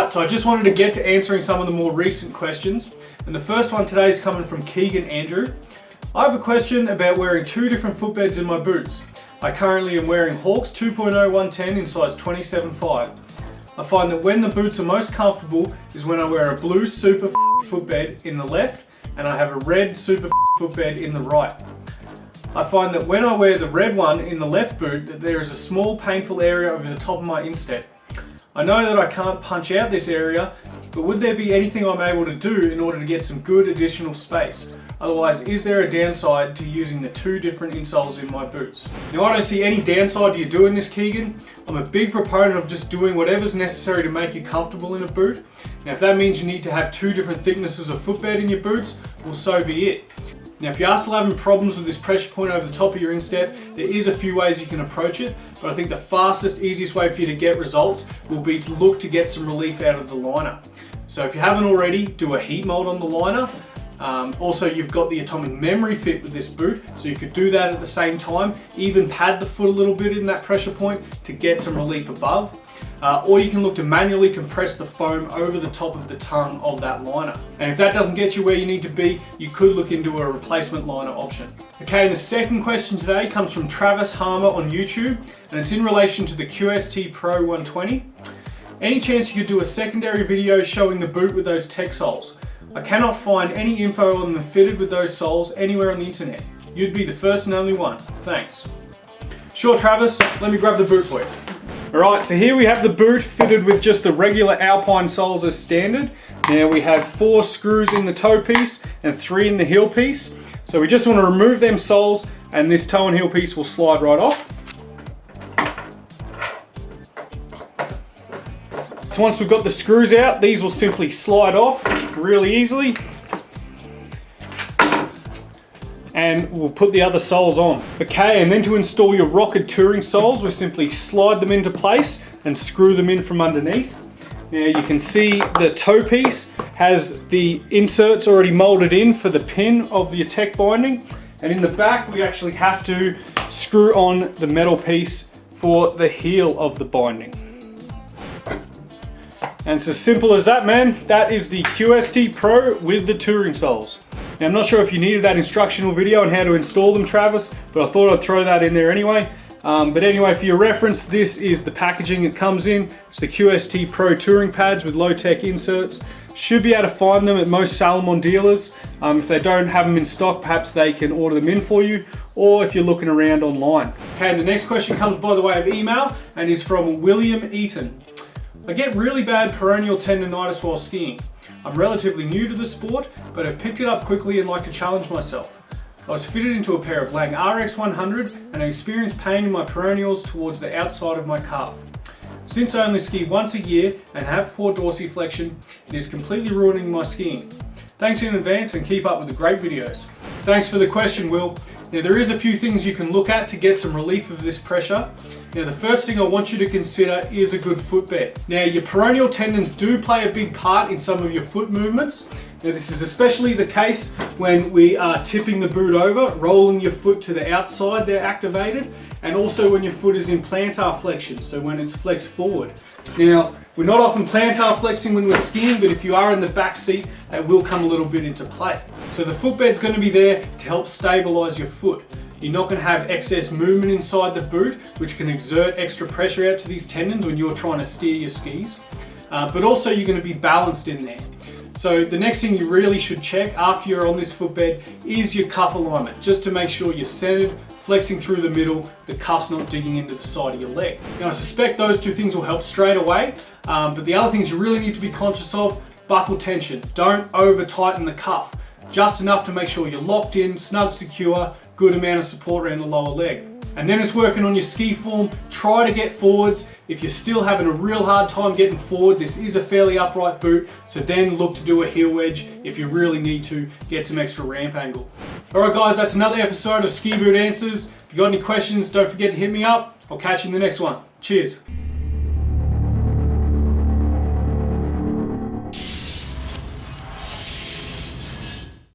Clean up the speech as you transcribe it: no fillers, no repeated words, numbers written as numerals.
Alright, so I just wanted to get to answering some of the more recent questions. And the first one today is coming from Keegan Andrew. I have a question about wearing two different footbeds in my boots. I currently am wearing Hawks 2.0 110 in size 27.5. I find that when the boots are most comfortable is when I wear a blue super footbed in the left and I have a red super footbed in the right. I find that when I wear the red one in the left boot that there is a small painful area over the top of my instep. I know that I can't punch out this area, but would there be anything I'm able to do in order to get some good additional space? Otherwise, is there a downside to using the two different insoles in my boots? Now, I don't see any downside to you doing this, Keegan. I'm a big proponent of just doing whatever's necessary to make you comfortable in a boot. Now, if that means you need to have two different thicknesses of footbed in your boots, well, so be it. Now, if you are still having problems with this pressure point over the top of your instep, there is a few ways you can approach it, but I think the fastest, easiest way for you to get results will be to look to get some relief out of the liner. So if you haven't already, do a heat mold on the liner. Also, you've got the atomic memory fit with this boot, so you could do that at the same time, even pad the foot a little bit in that pressure point to get some relief above. Or you can look to manually compress the foam over the top of the tongue of that liner. And if that doesn't get you where you need to be, you could look into a replacement liner option. Okay, and the second question today comes from Travis Harmer on YouTube, and it's in relation to the QST Pro 120. Any chance you could do a secondary video showing the boot with those tech soles? I cannot find any info on them fitted with those soles anywhere on the internet. You'd be the first and only one. Thanks. Sure, Travis, let me grab the boot for you. Alright, so here we have the boot fitted with just the regular Alpine soles as standard. Now we have 4 screws in the toe piece and 3 in the heel piece. So we just want to remove them soles and this toe and heel piece will slide right off. So once we've got the screws out, these will simply slide off really easily. And we'll put the other soles on. Okay, and then to install your Rocket touring soles, we simply slide them into place and screw them in from underneath. Now you can see the toe piece has the inserts already molded in for the pin of your tech binding. And in the back, we actually have to screw on the metal piece for the heel of the binding. And it's as simple as that, man. That is the QST Pro with the touring soles. Now, I'm not sure if you needed that instructional video on how to install them, Travis, but I thought I'd throw that in there anyway. But anyway, for your reference, this is the packaging it comes in. It's the QST Pro touring pads with low-tech inserts. Should be able to find them at most Salomon dealers. If they don't have them in stock, perhaps they can order them in for you, or if you're looking around online. Okay, and the next question comes by the way of email and is from William Eaton. I get really bad peroneal tendonitis while skiing. I'm relatively new to the sport, but have picked it up quickly and like to challenge myself. I was fitted into a pair of Lang RX100 and I experienced pain in my peroneals towards the outside of my calf. Since I only ski once a year and have poor dorsiflexion, it is completely ruining my skiing. Thanks in advance and keep up with the great videos. Thanks for the question, Will. Now there is a few things you can look at to get some relief of this pressure. Now the first thing I want you to consider is a good footbed. Now your peroneal tendons do play a big part in some of your foot movements. Now this is especially the case when we are tipping the boot over, rolling your foot to the outside, they're activated, and also when your foot is in plantar flexion, so when it's flexed forward. Now, we're not often plantar flexing when we're skiing, but if you are in the back seat, it will come a little bit into play. So the footbed's going to be there to help stabilize your foot. You're not going to have excess movement inside the boot, which can exert extra pressure out to these tendons when you're trying to steer your skis. But also you're going to be balanced in there. So the next thing you really should check after you're on this footbed is your cuff alignment, just to make sure you're centered, flexing through the middle, the cuff's not digging into the side of your leg. Now I suspect those two things will help straight away, but the other things you really need to be conscious of, buckle tension. Don't over tighten the cuff, just enough to make sure you're locked in, snug, secure, good amount of support around the lower leg. And then it's working on your ski form. Try to get forwards. If you're still having a real hard time getting forward, this is a fairly upright boot, so then look to do a heel wedge if you really need to get some extra ramp angle. Alright guys, that's another episode of Ski Boot Answers. If you got any questions, don't forget to hit me up. I'll catch you in the next one. Cheers.